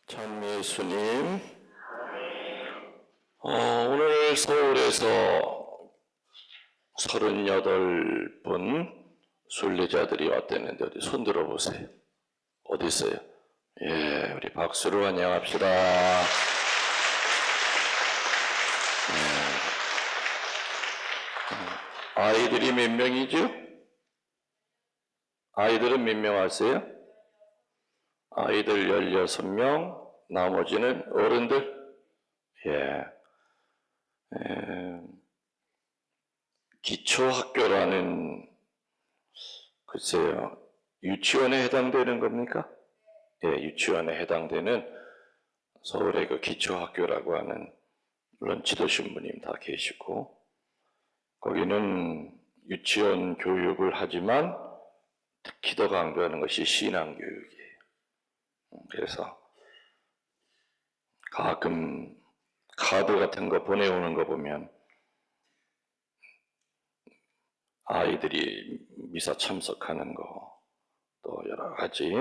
참 예수님, 오늘 서울에서 38분 순례자들이 왔다는데 어디 손 들어보세요. 어디 있어요? 예, 우리 박수로 환영합시다. 아이들이 몇 명이죠? 아이들은 몇 명 왔어요? 아이들 16명, 나머지는 어른들? 기초학교라는, 글쎄요, 유치원에 해당되는 겁니까? 예, 유치원에 해당되는 서울의 그 기초학교라고 하는, 물론 지도신부님 다 계시고, 거기는 유치원 교육을 하지만 특히 더 강조하는 것이 신앙교육이에요. 그래서 가끔 카드 같은 거 보내오는 거 보면 아이들이 미사 참석하는 거, 또 여러 가지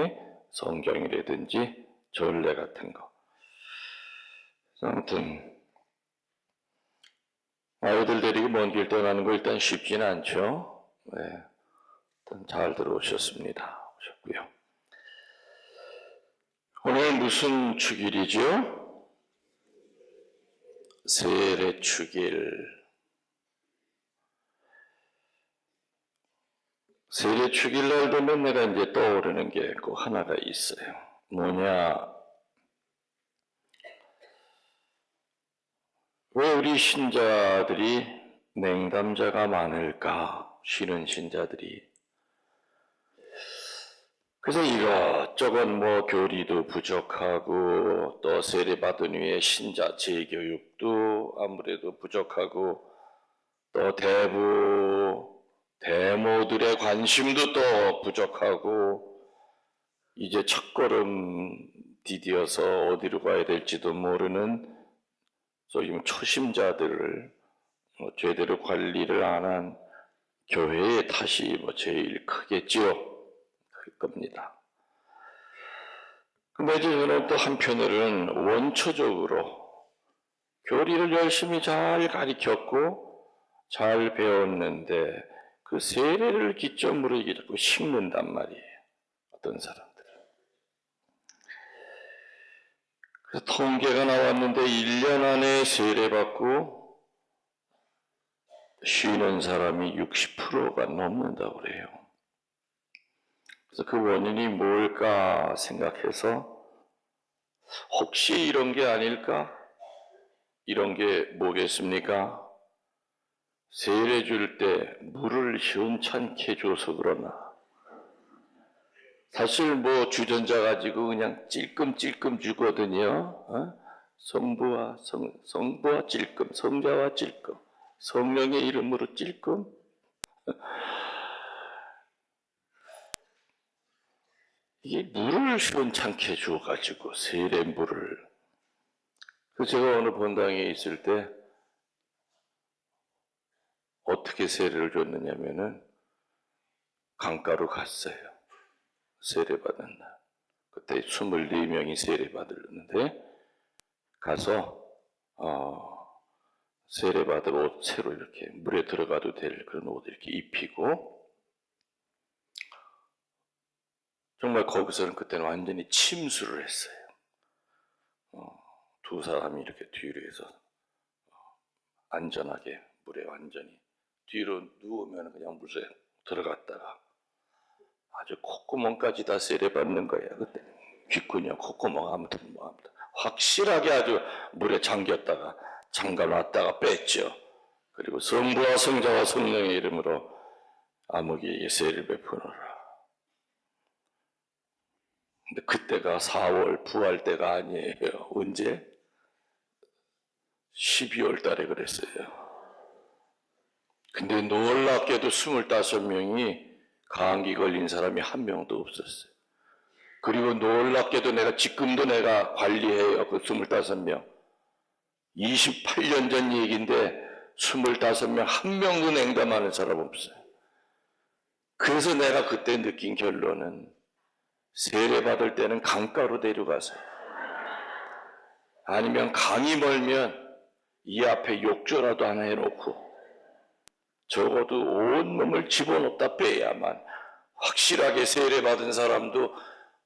성경이라든지 전례 같은 거. 아무튼 아이들 데리고 먼 길 떠나는 거 일단 쉽지는 않죠. 네, 일단 잘 들어오셨습니다. 오셨고요. 오늘 무슨 축일이죠? 세례축일. 세례축일날 되면 내가 이제 떠오르는 게 꼭 하나가 있어요. 뭐냐? 왜 우리 신자들이 냉담자가 많을까? 쉬는 신자들이. 그래서 이것저것 교리도 부족하고 또 세례받은 후에 신자 재교육도 아무래도 부족하고 또 대모들의 관심도 또 부족하고 이제 첫걸음 디디어서 어디로 가야 될지도 모르는 소위 초심자들을 제대로 관리를 안 한 교회의 탓이 제일 크겠지요. 클 겁니다. 근데 이제 저는 또 한편으로는 원초적으로 교리를 열심히 잘 가르쳤고 잘 배웠는데 그 세례를 기점으로 이게 자꾸 식는단 말이에요. 어떤 사람들은. 그래서 통계가 나왔는데 1년 안에 세례받고 쉬는 사람이 60%가 넘는다고 그래요. 그래서 그 원인이 뭘까 생각해서 혹시 이런 게 아닐까? 이런 게 뭐겠습니까? 세례 줄 때 물을 시원찮게 줘서 그러나 사실 주전자 가지고 그냥 찔끔찔끔 주거든요. 성부와 찔끔, 성자와 찔끔, 성령의 이름으로 찔끔. 이게 물을 시원찮게 주어가지고 세례물을. 그래서 제가 어느 본당에 있을 때 어떻게 세례를 줬느냐면은 강가로 갔어요. 세례받은 날. 그때 24명이 세례받았는데 가서 세례받을 옷 새로 이렇게 물에 들어가도 될 그런 옷 이렇게 입히고 정말 거기서는 그때는 완전히 침수를 했어요. 두 사람이 이렇게 뒤로 해서 안전하게 물에 완전히 뒤로 누우면 그냥 물에 들어갔다가 아주 콧구멍까지 다 세례받는 거예요. 그때 귓구녕, 콧구멍 아무튼 확실하게 아주 물에 잠겼다가 잠가놨다가 뺐죠. 그리고 성부와 성자와 성령의 이름으로 아무개에게 세례를 베푸노라. 근데 그때가 4월 부활 때가 아니에요. 언제? 12월 달에 그랬어요. 근데 놀랍게도 25명이 감기 걸린 사람이 한 명도 없었어요. 그리고 놀랍게도 지금도 내가 관리해요. 그 25명. 28년 전 얘기인데 25명 한 명도 냉담하는 사람 없어요. 그래서 내가 그때 느낀 결론은 세례받을 때는 강가로 데려가세요. 아니면 강이 멀면 이 앞에 욕조라도 하나 해놓고 적어도 온몸을 집어넣다 빼야만 확실하게 세례받은 사람도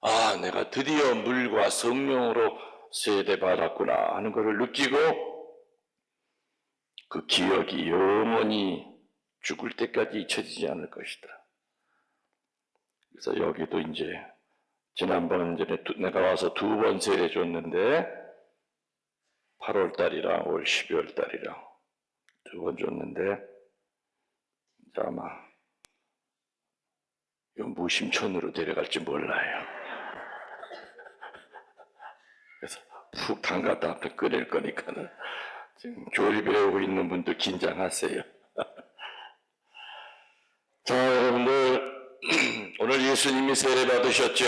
아, 내가 드디어 물과 성령으로 세례받았구나 하는 것을 느끼고 그 기억이 영원히 죽을 때까지 잊혀지지 않을 것이다. 그래서 여기도 이제 지난번 전에 내가 와서 2번 세례 줬는데 8월 달이랑 올 12월 달이랑 2번 줬는데 이제 아마 무심천으로 데려갈지 몰라요. 그래서 푹 담갔다 앞에 꺼낼 거니까는 지금 교리 배우고 있는 분들 긴장하세요. 자, 여러분들 오늘 예수님이 세례 받으셨죠?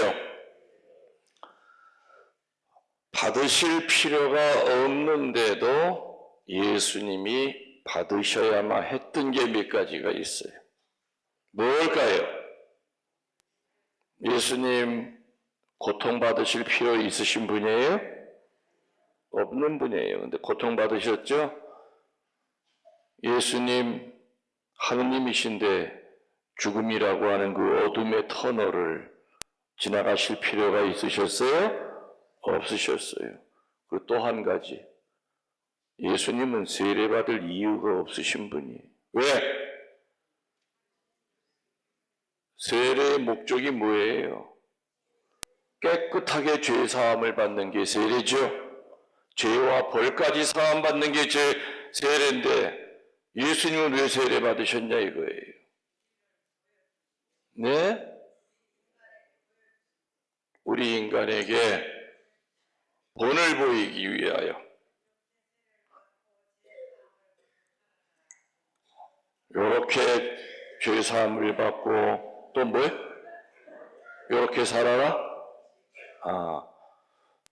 받으실 필요가 없는데도 예수님이 받으셔야만 했던 게 몇 가지가 있어요. 뭘까요? 예수님 고통받으실 필요 있으신 분이에요? 없는 분이에요. 근데 고통받으셨죠? 예수님 하느님이신데 죽음이라고 하는 그 어둠의 터널을 지나가실 필요가 있으셨어요? 없으셨어요. 그리고 또 한 가지, 예수님은 세례받을 이유가 없으신 분이에요. 왜? 세례의 목적이 뭐예요? 깨끗하게 죄 사함을 받는 게 세례죠. 죄와 벌까지 사함 받는 게 세례인데 예수님은 왜 세례 받으셨냐 이거예요. 네? 우리 인간에게 본을 보이기 위하여 요렇게 죄 사함을 받고 또 뭐예요? 요렇게 살아라?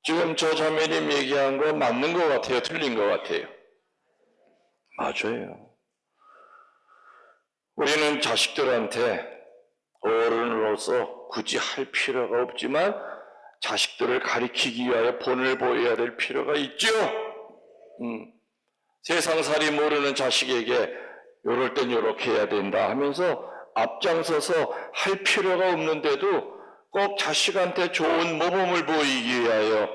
지금 저 자매님 얘기한 거 맞는 것 같아요? 틀린 것 같아요? 맞아요. 우리는 자식들한테 어른으로서 굳이 할 필요가 없지만 자식들을 가리키기 위하여 본을 보여야 될 필요가 있죠. 세상살이 모르는 자식에게 요럴 땐 요렇게 해야 된다 하면서 앞장서서 할 필요가 없는데도 꼭 자식한테 좋은 모범을 보이기 위하여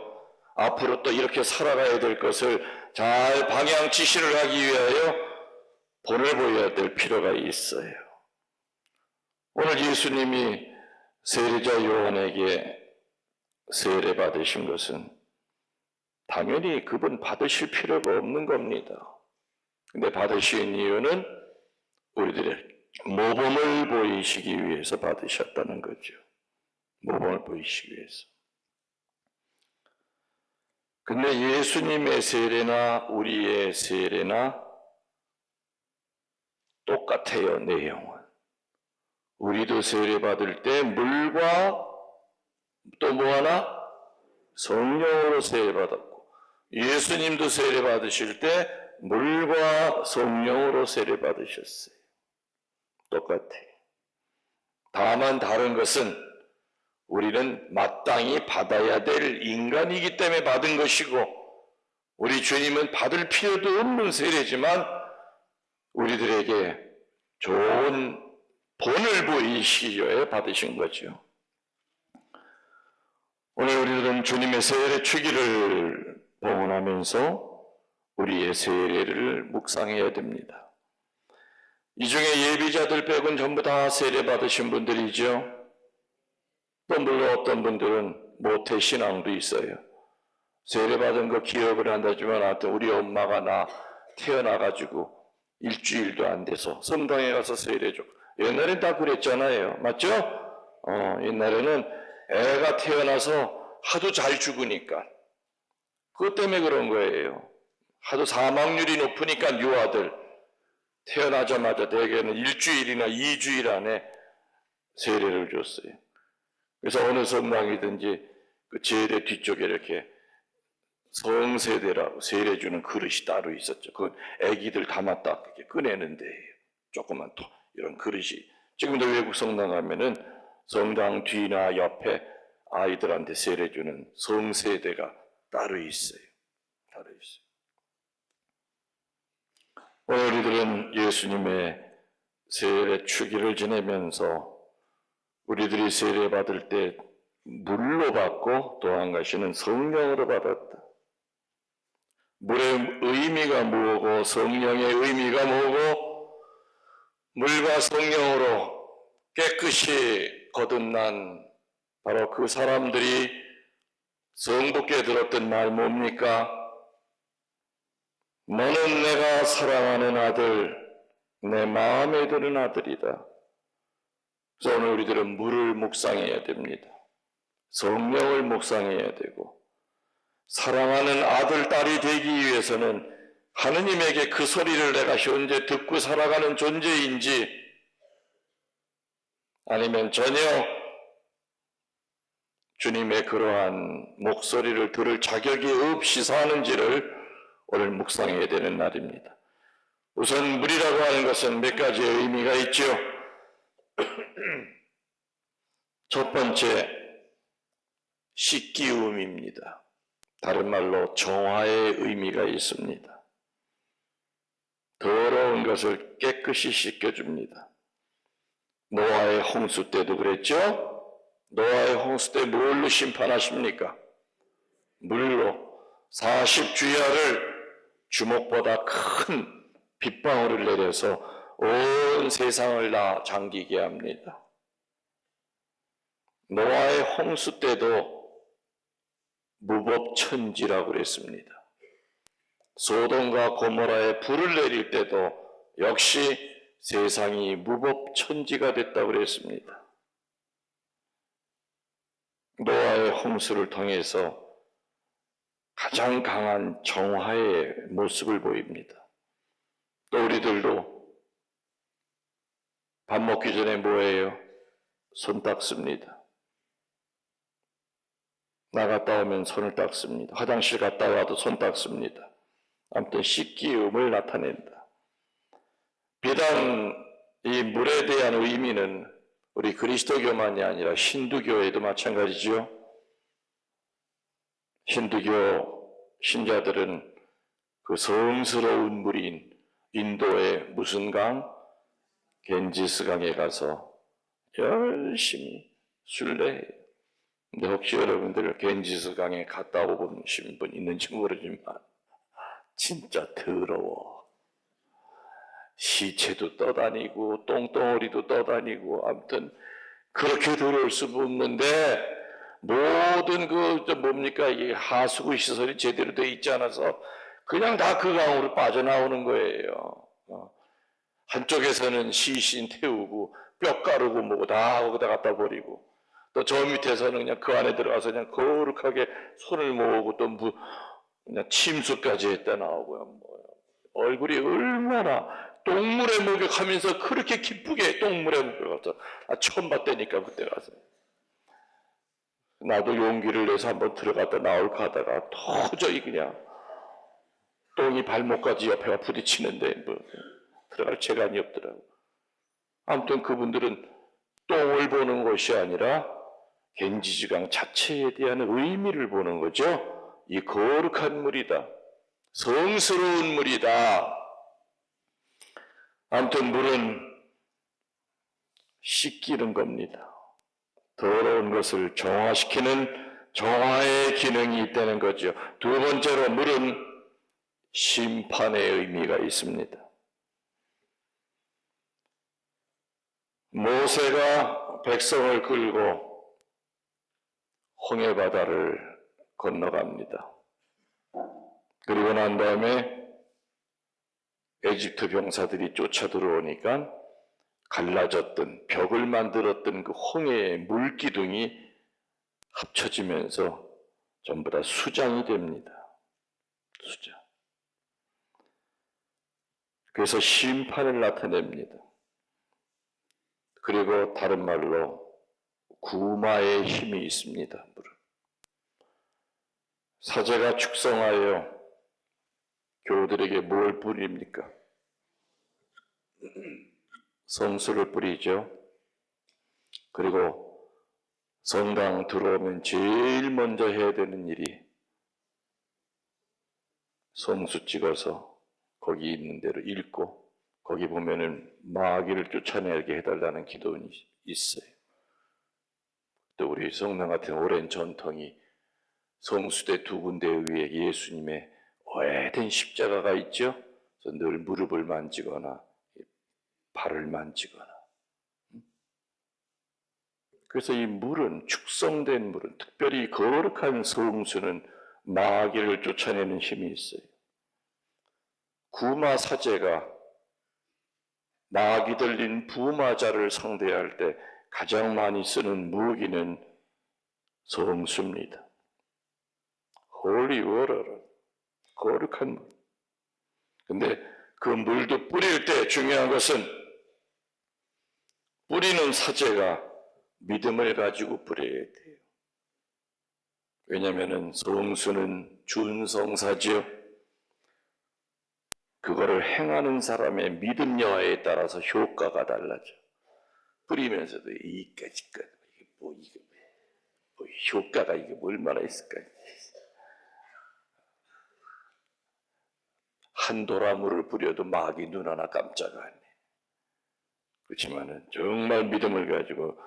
앞으로 또 이렇게 살아가야 될 것을 잘 방향 지시를 하기 위하여 본을 보여야 될 필요가 있어요. 오늘 예수님이 세례자 요한에게 세례 받으신 것은 당연히 그분 받으실 필요가 없는 겁니다. 근데 받으신 이유는 우리들의 모범을 보이시기 위해서 받으셨다는 거죠. 모범을 보이시기 위해서. 근데 예수님의 세례나 우리의 세례나 똑같아요, 내용은. 우리도 세례 받을 때 물과 또 뭐 하나? 성령으로 세례 받았고, 예수님도 세례 받으실 때 물과 성령으로 세례 받으셨어요. 똑같아요. 다만 다른 것은 우리는 마땅히 받아야 될 인간이기 때문에 받은 것이고, 우리 주님은 받을 필요도 없는 세례지만 우리들에게 좋은 본을 보이시기 위해 받으신 거죠. 오늘 우리들은 주님의 세례 주기를 봉헌하면서 우리의 세례를 묵상해야 됩니다. 이 중에 예비자들 빼고는 전부 다 세례 받으신 분들이죠. 또 물론 어떤 분들은 모태신앙도 있어요. 세례 받은 거 기억을 한다지만 하여튼 우리 엄마가 나 태어나가지고 일주일도 안 돼서 성당에 가서 세례 줘. 옛날엔 다 그랬잖아요. 맞죠? 옛날에는 애가 태어나서 하도 잘 죽으니까 그것 때문에 그런 거예요. 하도 사망률이 높으니까 유아들 태어나자마자 대개는 일주일이나 2주일 안에 세례를 줬어요. 그래서 어느 성당이든지 그 제대 뒤쪽에 이렇게 성세대라고 세례 주는 그릇이 따로 있었죠. 그 애기들 담았다 이렇게 꺼내는데 조그만 또 이런 그릇이 지금도 외국 성당 가면은 성당 뒤나 옆에 아이들한테 세례 주는 성세대가 따로 있어요. 있어요. 오늘 우리들은 예수님의 세례 축일을 지내면서 우리들이 세례 받을 때 물로 받고 또 한 가지는 성령으로 받았다. 물의 의미가 뭐고 성령의 의미가 뭐고 물과 성령으로 깨끗이 거듭난 바로 그 사람들이 성부께 들었던 말 뭡니까? 너는 내가 사랑하는 아들, 내 마음에 드는 아들이다. 그래서 오늘 우리들은 물을 묵상해야 됩니다. 성령을 묵상해야 되고 사랑하는 아들, 딸이 되기 위해서는 하느님에게 그 소리를 내가 현재 듣고 살아가는 존재인지 아니면 전혀 주님의 그러한 목소리를 들을 자격이 없이 사는지를 오늘 묵상해야 되는 날입니다. 우선 물이라고 하는 것은 몇 가지의 의미가 있죠. 첫 번째, 씻기움입니다. 다른 말로 정화의 의미가 있습니다. 더러운 것을 깨끗이 씻겨줍니다. 노아의 홍수 때도 그랬죠? 노아의 홍수 때 뭘로 심판하십니까? 물로 40주야를 주먹보다 큰 빗방울을 내려서 온 세상을 다 잠기게 합니다. 노아의 홍수 때도 무법천지라고 그랬습니다. 소돔과 고모라에 불을 내릴 때도 역시 세상이 무법천지가 됐다고 그랬습니다. 노아의 홍수를 통해서 가장 강한 정화의 모습을 보입니다. 또 우리들도 밥 먹기 전에 뭐예요? 손 닦습니다. 나갔다 오면 손을 닦습니다. 화장실 갔다 와도 손 닦습니다. 아무튼 씻기움을 나타낸다. 비단 이 물에 대한 의미는 우리 그리스도교만이 아니라 힌두교에도 마찬가지죠. 힌두교 신자들은 그 성스러운 물인 인도의 무슨 강? 겐지스 강에 가서 열심히 순례해요. 근데 혹시 여러분들 겐지스 강에 갔다 오신 분 있는지 모르지만 진짜 더러워. 시체도 떠다니고 똥덩어리도 떠다니고 아무튼 그렇게 더러울 수 없는데 모든 이게 하수구 시설이 제대로 돼 있지 않아서 그냥 다 그 강으로 빠져나오는 거예요. 한쪽에서는 시신 태우고 뼈 가루고 뭐고 다 거기다 갖다 버리고 또 저 밑에서는 그냥 그 안에 들어가서 그냥 거룩하게 손을 모으고 또 그냥 침수까지 했다 나오고요. 얼굴이 얼마나 똥물에 목욕하면서 그렇게 기쁘게 똥물에 목욕해서 처음 봤다니까 그때 가서 나도 용기를 내서 한번 들어갔다 나올까 하다가 도저히 그냥 똥이 발목까지 옆에가 부딪히는데 들어갈 재간이 없더라고. 아무튼 그분들은 똥을 보는 것이 아니라 겐지스강 자체에 대한 의미를 보는 거죠. 이 거룩한 물이다. 성스러운 물이다. 아무튼 물은 씻기는 겁니다. 더러운 것을 정화시키는 정화의 기능이 있다는 거죠. 두 번째로 물은 심판의 의미가 있습니다. 모세가 백성을 끌고 홍해바다를 건너갑니다. 그리고 난 다음에 에집트 병사들이 쫓아 들어오니까 갈라졌던 벽을 만들었던 그 홍해의 물기둥이 합쳐지면서 전부 다 수장이 됩니다. 수장. 그래서 심판을 나타냅니다. 그리고 다른 말로 구마의 힘이 있습니다. 물은. 사제가 축성하여 교우들에게 뭘 뿌립니까? 성수를 뿌리죠. 그리고 성당 들어오면 제일 먼저 해야 되는 일이 성수 찍어서 거기 있는 대로 읽고 거기 보면은 마귀를 쫓아내게 해달라는 기도는 있어요. 또 우리 성당 같은 오랜 전통이 성수대 두 군데 위에 예수님의 오래된 십자가가 있죠. 그래서 늘 무릎을 만지거나 발을 만지거나. 그래서 이 물은, 축성된 물은, 특별히 거룩한 성수는 마귀를 쫓아내는 힘이 있어요. 구마 사제가 마귀 들린 부마자를 상대할 때 가장 많이 쓰는 무기는 성수입니다. Holy water, 거룩한 물. 근데 그 물도 뿌릴 때 중요한 것은 뿌리는 사제가 믿음을 가지고 뿌려야 돼요. 왜냐하면 성수는 준성사지요. 그거를 행하는 사람의 믿음 여하에 따라서 효과가 달라져. 뿌리면서도 이까짓 이게 뭐 효과가 이게 얼마나 있을까? 한 도라물을 뿌려도 마귀 눈 하나 깜짝 안 해. 그렇지만은 정말 믿음을 가지고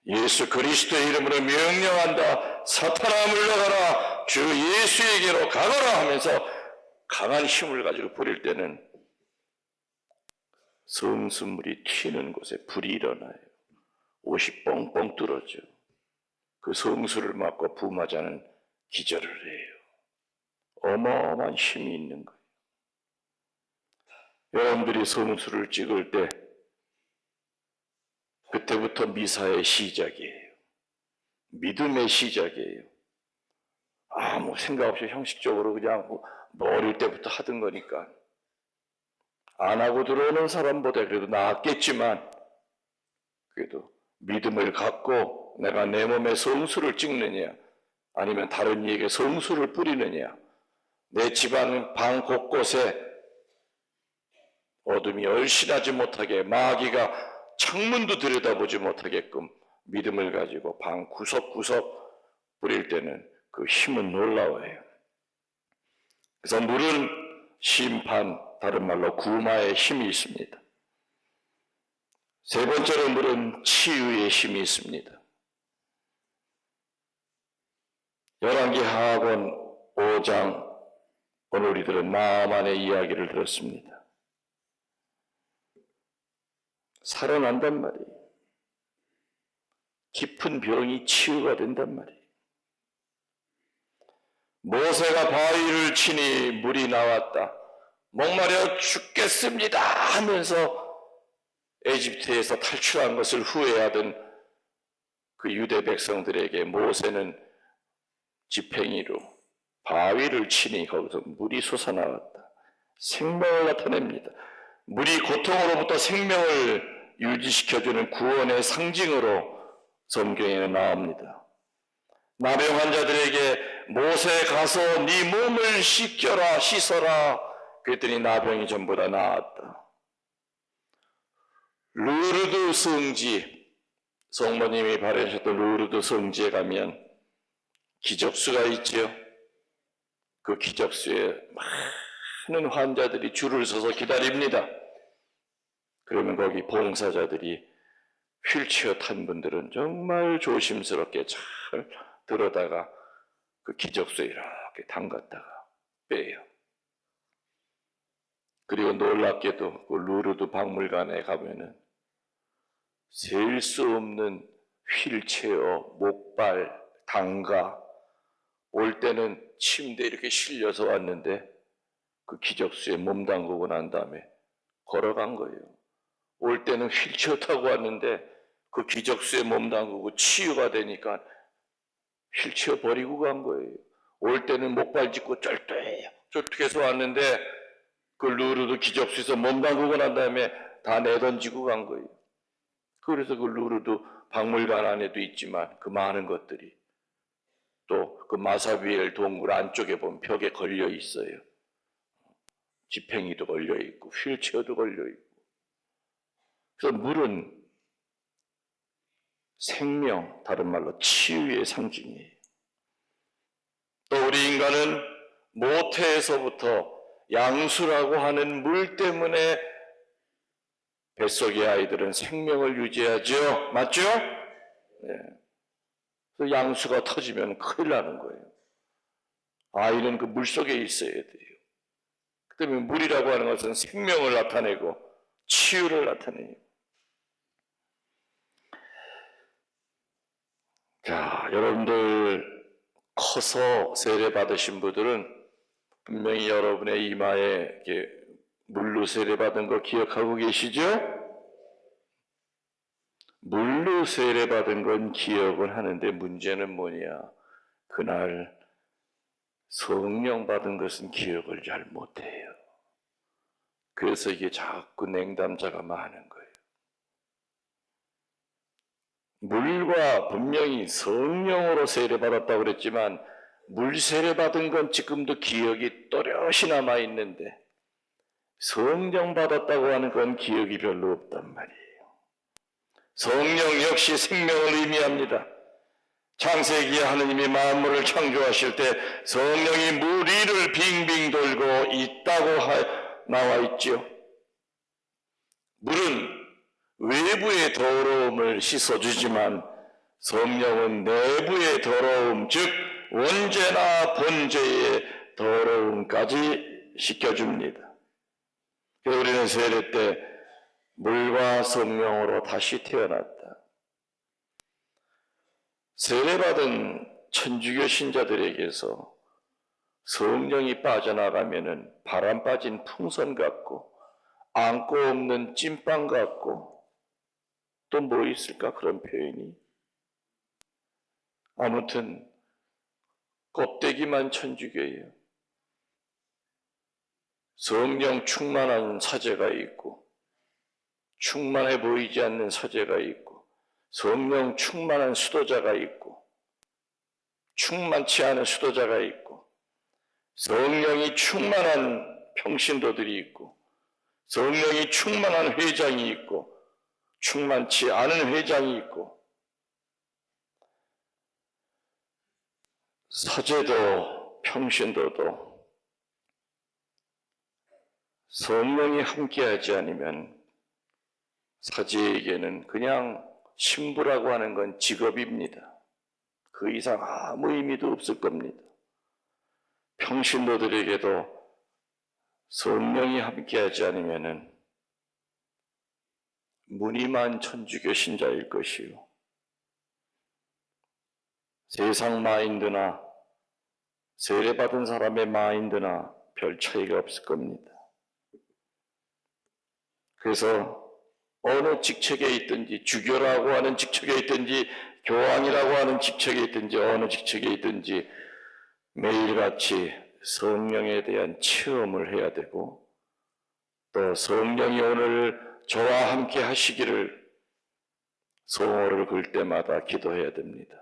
예수 그리스도의 이름으로 명령한다. 사탄아 물러가라. 주 예수에게로 가거라 하면서 강한 힘을 가지고 뿌릴 때는 성수물이 튀는 곳에 불이 일어나요. 옷이 뻥뻥 뚫어져. 그 성수를 맞고 부마자는 기절을 해요. 어마어마한 힘이 있는 거예요. 여러분들이 성수를 찍을 때 그때부터 미사의 시작이에요. 믿음의 시작이에요. 아무 생각 없이 형식적으로 그냥 뭐 어릴 때부터 하던 거니까 안 하고 들어오는 사람보다 그래도 낫겠지만 그래도 믿음을 갖고 내가 내 몸에 성수를 찍느냐 아니면 다른 이에게 성수를 뿌리느냐 내 집안 방 곳곳에 어둠이 얼씬하지 못하게 마귀가 창문도 들여다보지 못하게끔 믿음을 가지고 방 구석구석 뿌릴 때는 그 힘은 놀라워요. 그래서 물은 심판, 다른 말로 구마의 힘이 있습니다. 세 번째로 물은 치유의 힘이 있습니다. 열왕기 하악원 5장 오늘 우리들은 나아만의 이야기를 들었습니다. 살아난단 말이에요. 깊은 병이 치유가 된단 말이에요. 모세가 바위를 치니 물이 나왔다. 목마려 죽겠습니다 하면서 에집트에서 탈출한 것을 후회하던 그 유대 백성들에게 모세는 지팽이로 바위를 치니 거기서 물이 솟아나왔다. 생명을 나타냅니다. 물이 고통으로부터 생명을 유지시켜주는 구원의 상징으로 성경에 나옵니다. 나병 환자들에게 모세 가서 네 몸을 씻어라 그랬더니 나병이 전부 다 나았다. 루르드 성지, 성모님이 바라셨던 루르드 성지에 가면 기적수가 있죠. 그 기적수에 많은 환자들이 줄을 서서 기다립니다. 그러면 거기 봉사자들이 휠체어 탄 분들은 정말 조심스럽게 잘 들어다가 그 기적수에 이렇게 담갔다가 빼요. 그리고 놀랍게도 그 루르드 박물관에 가면은 셀 수 없는 휠체어, 목발, 당가 올 때는 침대에 이렇게 실려서 왔는데 그 기적수에 몸 담그고 난 다음에 걸어간 거예요. 올 때는 휠체어 타고 왔는데 그 기적수에 몸 담그고 치유가 되니까 휠체어 버리고 간 거예요. 올 때는 목발 짚고 쩔뚝해서 왔는데 그 루르드 기적수에서 몸 담그고 난 다음에 다 내던지고 간 거예요. 그래서 그 루르드 박물관 안에도 있지만 그 많은 것들이 또 그 마사비엘 동굴 안쪽에 보면 벽에 걸려 있어요. 지팽이도 걸려 있고 휠체어도 걸려 있고. 그래서 물은 생명, 다른 말로 치유의 상징이에요. 또 우리 인간은 모태에서부터 양수라고 하는 물 때문에 뱃속의 아이들은 생명을 유지하죠. 맞죠? 네. 그 양수가 터지면 큰일 나는 거예요. 아이는 그 물 속에 있어야 돼요. 그 때문에 물이라고 하는 것은 생명을 나타내고 치유를 나타내요. 자, 여러분들 커서 세례 받으신 분들은 분명히 여러분의 이마에 이렇게 물로 세례 받은 거 기억하고 계시죠? 물로 세례 받은 건 기억은 하는데 문제는 뭐냐? 그날 성령 받은 것은 기억을 잘 못해요. 그래서 이게 자꾸 냉담자가 많은 거예요. 물과 분명히 성령으로 세례받았다고 그랬지만 물 세례받은 건 지금도 기억이 또렷이 남아있는데 성령 받았다고 하는 건 기억이 별로 없단 말이에요. 성령 역시 생명을 의미합니다. 창세기에 하느님이 만물을 창조하실 때 성령이 물 위를 빙빙 돌고 있다고 나와 있죠. 물은 외부의 더러움을 씻어주지만 성령은 내부의 더러움, 즉 원죄나 번죄의 더러움까지 씻겨줍니다. 그래서 우리는 세례 때 물과 성령으로 다시 태어났다. 세례받은 천주교 신자들에게서 성령이 빠져나가면은 바람 빠진 풍선 같고 안고 없는 찐빵 같고 또 뭐 있을까 그런 표현이. 아무튼 껍데기만 천주교예요. 성령 충만한 사제가 있고 충만해 보이지 않는 사제가 있고 성령 충만한 수도자가 있고 충만치 않은 수도자가 있고 성령이 충만한 평신도들이 있고 성령이 충만한 회장이 있고 충만치 않은 회장이 있고 사제도 평신도도 성령이 함께하지 않으면 사제에게는 그냥 신부라고 하는 건 직업입니다. 그 이상 아무 의미도 없을 겁니다. 평신도들에게도 성령이 함께하지 않으면 무늬만 천주교 신자일 것이요. 세상 마인드나 세례받은 사람의 마인드나 별 차이가 없을 겁니다. 그래서 어느 직책에 있든지 주교라고 하는 직책에 있든지 교황이라고 하는 직책에 있든지 어느 직책에 있든지 매일같이 성령에 대한 체험을 해야 되고 또 성령이 오늘 저와 함께 하시기를 성호를 글 때마다 기도해야 됩니다.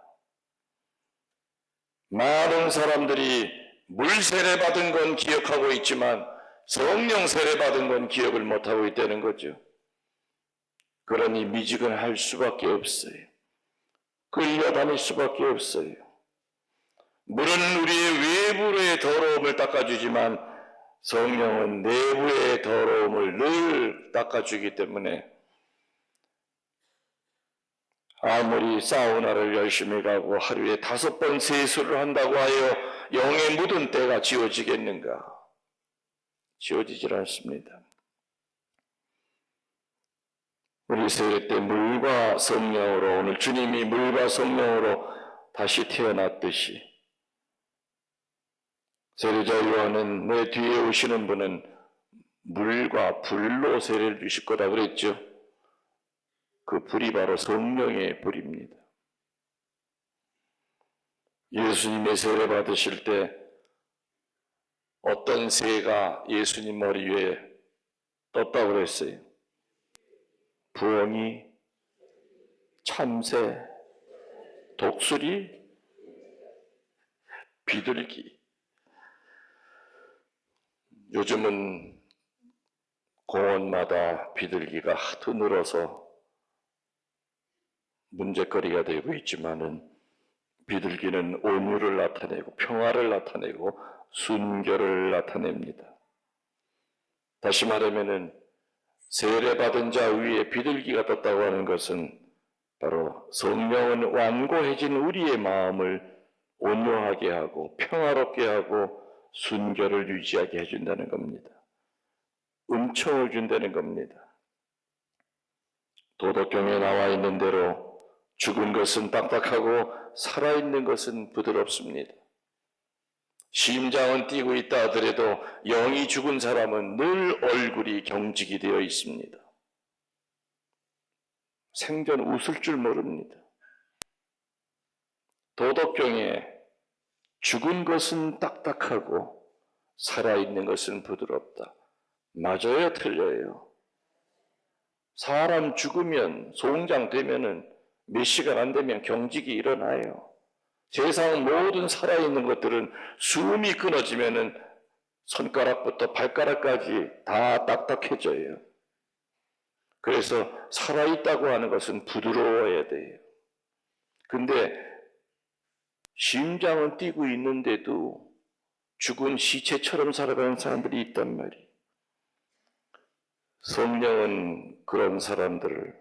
많은 사람들이 물 세례 받은 건 기억하고 있지만 성령 세례 받은 건 기억을 못하고 있다는 거죠. 그러니 미지근할 수밖에 없어요. 끌려다닐 수밖에 없어요. 물은 우리의 외부의 더러움을 닦아주지만 성령은 내부의 더러움을 늘 닦아주기 때문에 아무리 사우나를 열심히 가고 하루에 5번 세수를 한다고 하여 영에 묻은 때가 지워지겠는가? 지워지질 않습니다. 우리 세례 때 물과 성령으로 오늘 주님이 물과 성령으로 다시 태어났듯이 세례자 요한은 내 뒤에 오시는 분은 물과 불로 세례를 주실 거다 그랬죠. 그 불이 바로 성령의 불입니다. 예수님의 세례 받으실 때 어떤 새가 예수님 머리 위에 떴다고 그랬어요? 부엉이, 참새, 독수리, 비둘기. 요즘은 공원마다 비둘기가 하도 늘어서 문제거리가 되고 있지만은 비둘기는 온유를 나타내고 평화를 나타내고 순결을 나타냅니다. 다시 말하면은 세례받은 자 위에 비둘기가 떴다고 하는 것은 바로 성령은 완고해진 우리의 마음을 온유하게 하고 평화롭게 하고 순결을 유지하게 해준다는 겁니다. 은총을 준다는 겁니다. 도덕경에 나와 있는 대로 죽은 것은 딱딱하고 살아있는 것은 부드럽습니다. 심장은 뛰고 있다 하더라도 영이 죽은 사람은 늘 얼굴이 경직이 되어 있습니다. 생전 웃을 줄 모릅니다. 도덕경에 죽은 것은 딱딱하고 살아있는 것은 부드럽다. 맞아요, 틀려요? 사람 죽으면 송장되면은 몇 시간 안 되면 경직이 일어나요. 세상 모든 살아있는 것들은 숨이 끊어지면은 손가락부터 발가락까지 다 딱딱해져요. 그래서 살아있다고 하는 것은 부드러워야 돼요. 근데 심장은 뛰고 있는데도 죽은 시체처럼 살아가는 사람들이 있단 말이에요. 성령은 그런 사람들을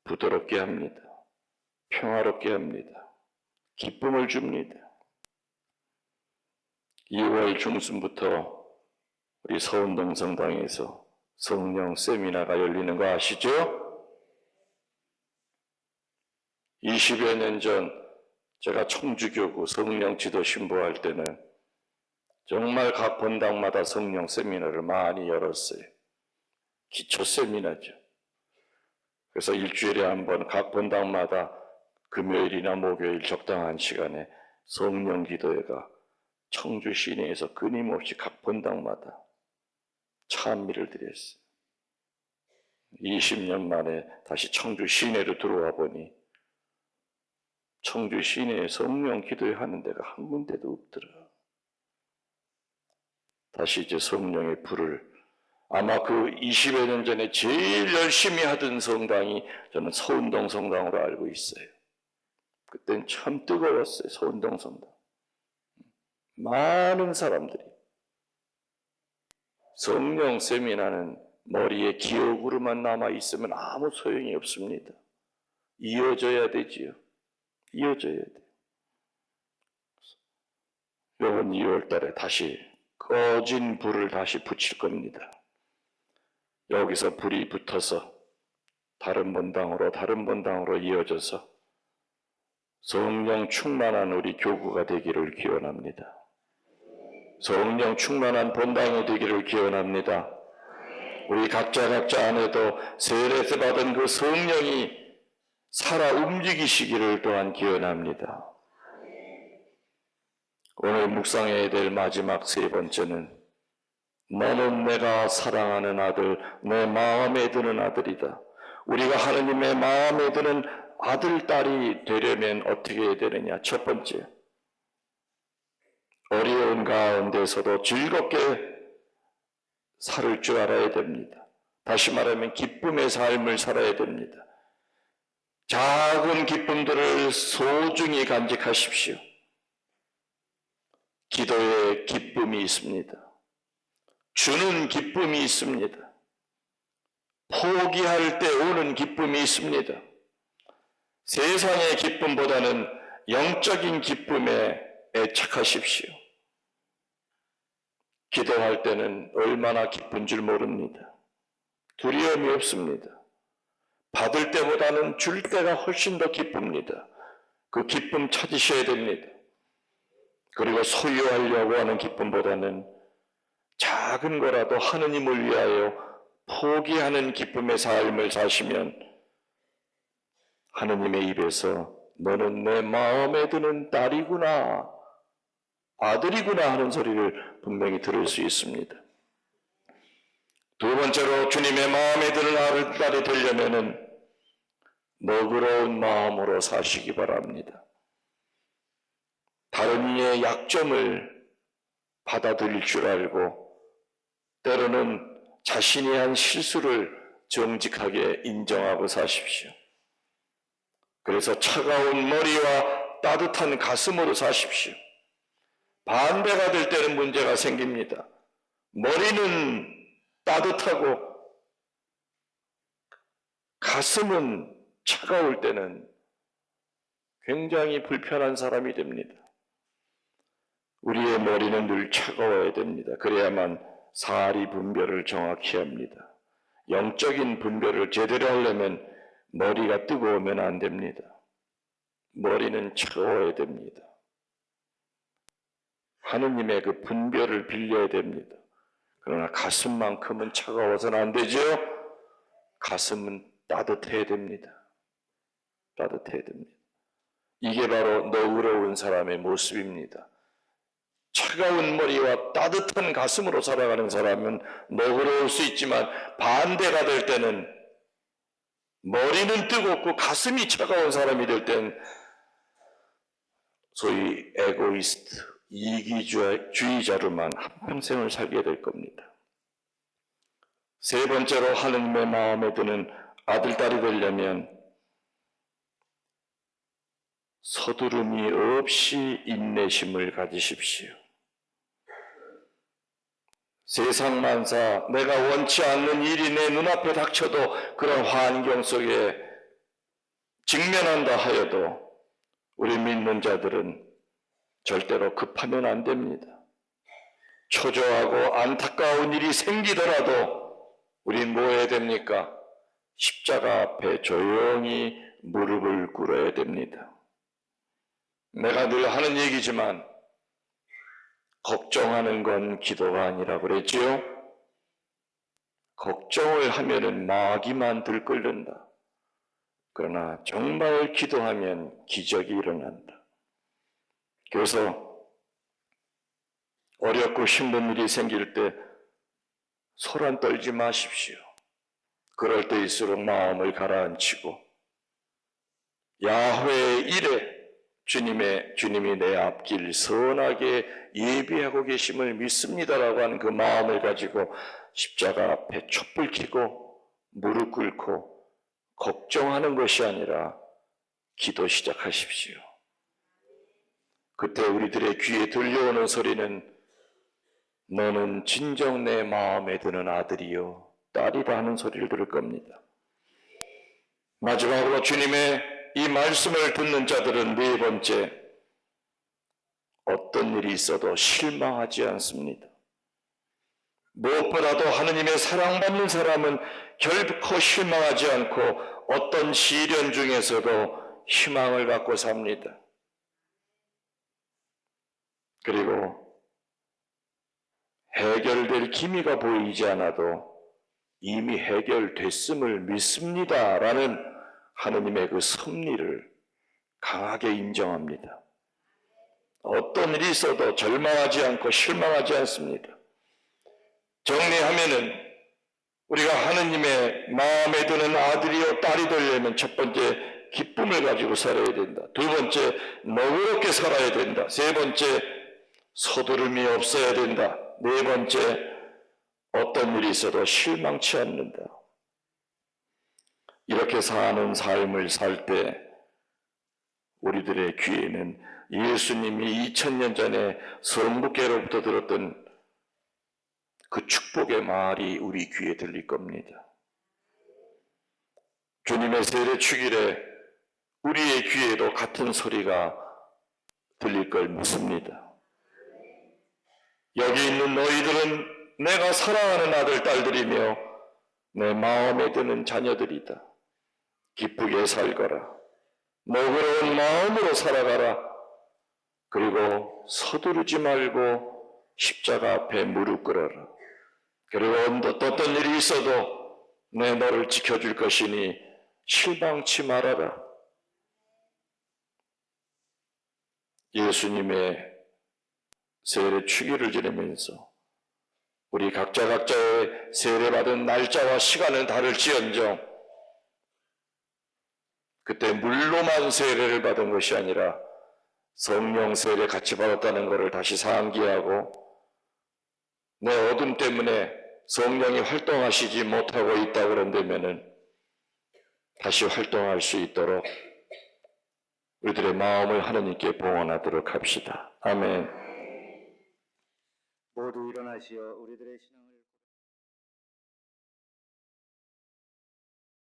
부드럽게 합니다. 평화롭게 합니다. 기쁨을 줍니다. 2월 중순부터 우리 서운동 성당에서 성령 세미나가 열리는 거 아시죠? 20여 년 전 제가 청주교구 성령 지도 신부할 때는 정말 각 본당마다 성령 세미나를 많이 열었어요. 기초 세미나죠. 그래서 일주일에 한 번 각 본당마다 금요일이나 목요일 적당한 시간에 성령 기도회가 청주 시내에서 끊임없이 각 본당마다 찬미를 드렸어요. 20년 만에 다시 청주 시내로 들어와 보니 청주 시내에 성령 기도회 하는 데가 한 군데도 없더라. 다시 이제 성령의 불을 아마 그 20여 년 전에 제일 열심히 하던 성당이 저는 서운동 성당으로 알고 있어요. 그땐 참 뜨거웠어요. 서운동 성당. 많은 사람들이 성령 세미나는 머리에 기억으로만 남아있으면 아무 소용이 없습니다. 이어져야 되지요. 이어져야 돼요. 이번 2월 달에 다시 꺼진 불을 다시 붙일 겁니다. 여기서 불이 붙어서 다른 본당으로 이어져서 성령 충만한 우리 교구가 되기를 기원합니다. 성령 충만한 본당이 되기를 기원합니다. 우리 각자 안에도 세례에서 받은 그 성령이 살아 움직이시기를 또한 기원합니다. 오늘 묵상해야 될 마지막 세 번째는 너는 내가 사랑하는 아들, 내 마음에 드는 아들이다. 우리가 하느님의 마음에 드는 아들, 딸이 되려면 어떻게 해야 되느냐? 첫 번째, 어려운 가운데서도 즐겁게 살 줄 알아야 됩니다. 다시 말하면 기쁨의 삶을 살아야 됩니다. 작은 기쁨들을 소중히 간직하십시오. 기도에 기쁨이 있습니다. 주는 기쁨이 있습니다. 포기할 때 오는 기쁨이 있습니다. 세상의 기쁨보다는 영적인 기쁨에 애착하십시오. 기도할 때는 얼마나 기쁜 줄 모릅니다. 두려움이 없습니다. 받을 때보다는 줄 때가 훨씬 더 기쁩니다. 그 기쁨 찾으셔야 됩니다. 그리고 소유하려고 하는 기쁨보다는 작은 거라도 하느님을 위하여 포기하는 기쁨의 삶을 사시면 하느님의 입에서 너는 내 마음에 드는 딸이구나, 아들이구나 하는 소리를 분명히 들을 수 있습니다. 두 번째로 주님의 마음에 드는 아들, 딸이 되려면은 너그러운 마음으로 사시기 바랍니다. 다른 이의 약점을 받아들일 줄 알고 때로는 자신이 한 실수를 정직하게 인정하고 사십시오. 그래서 차가운 머리와 따뜻한 가슴으로 사십시오. 반대가 될 때는 문제가 생깁니다. 머리는 따뜻하고 가슴은 차가울 때는 굉장히 불편한 사람이 됩니다. 우리의 머리는 늘 차가워야 됩니다. 그래야만 사리 분별을 정확히 합니다. 영적인 분별을 제대로 하려면 머리가 뜨거우면 안 됩니다. 머리는 차가워야 됩니다. 하느님의 그 분별을 빌려야 됩니다. 그러나 가슴만큼은 차가워서는 안 되죠. 가슴은 따뜻해야 됩니다. 따뜻해야 됩니다. 이게 바로 너그러운 사람의 모습입니다. 차가운 머리와 따뜻한 가슴으로 살아가는 사람은 너그러울 수 있지만 반대가 될 때는 머리는 뜨겁고 가슴이 차가운 사람이 될 땐 소위 에고이스트, 이기주의자로만 한평생을 살게 될 겁니다. 세 번째로 하느님의 마음에 드는 아들, 딸이 되려면 서두름이 없이 인내심을 가지십시오. 세상 만사 내가 원치 않는 일이 내 눈앞에 닥쳐도 그런 환경 속에 직면한다 하여도 우리 믿는 자들은 절대로 급하면 안 됩니다. 초조하고 안타까운 일이 생기더라도 우린 뭐 해야 됩니까? 십자가 앞에 조용히 무릎을 꿇어야 됩니다. 내가 늘 하는 얘기지만 걱정하는 건 기도가 아니라고 그랬지요? 걱정을 하면은 마귀만 들끓는다. 그러나 정말 기도하면 기적이 일어난다. 그래서 어렵고 힘든 일이 생길 때 소란 떨지 마십시오. 그럴 때일수록 마음을 가라앉히고 야훼의 일에 주님이 내 앞길 선하게 예비하고 계심을 믿습니다라고 하는 그 마음을 가지고 십자가 앞에 촛불 켜고 무릎 꿇고 걱정하는 것이 아니라 기도 시작하십시오. 그때 우리들의 귀에 들려오는 소리는 너는 진정 내 마음에 드는 아들이요 딸이라 하는 소리를 들을 겁니다. 마지막으로 주님의 이 말씀을 듣는 자들은 네 번째, 어떤 일이 있어도 실망하지 않습니다. 무엇보다도 하느님의 사랑받는 사람은 결코 실망하지 않고 어떤 시련 중에서도 희망을 갖고 삽니다. 그리고 해결될 기미가 보이지 않아도 이미 해결됐음을 믿습니다라는 하느님의 그 섭리를 강하게 인정합니다. 어떤 일이 있어도 절망하지 않고 실망하지 않습니다. 정리하면은 우리가 하느님의 마음에 드는 아들이요 딸이 되려면 첫 번째 기쁨을 가지고 살아야 된다. 두 번째 너그럽게 살아야 된다. 세 번째 서두름이 없어야 된다. 네 번째 어떤 일이 있어도 실망치 않는다. 이렇게 사는 삶을 살 때 우리들의 귀에는 예수님이 2000년 전에 성부께로부터 들었던 그 축복의 말이 우리 귀에 들릴 겁니다. 주님의 세례 축일에 우리의 귀에도 같은 소리가 들릴 걸 믿습니다. 여기 있는 너희들은 내가 사랑하는 아들, 딸들이며 내 마음에 드는 자녀들이다. 기쁘게 살거라. 너그러운 마음으로 살아가라. 그리고 서두르지 말고 십자가 앞에 무릎 꿇어라. 그리고 어떤 일이 있어도 내 너를 지켜줄 것이니 실망치 말아라. 예수님의 세례 축일을 지내면서 우리 각자의 세례받은 날짜와 시간은 다를지언정 그때 물로만 세례를 받은 것이 아니라 성령 세례 같이 받았다는 것을 다시 상기하고 내 어둠 때문에 성령이 활동하시지 못하고 있다 그런다면은 다시 활동할 수 있도록 우리들의 마음을 하나님께 봉헌하도록 합시다. 아멘. 모두 일어나시어 우리들의 신앙을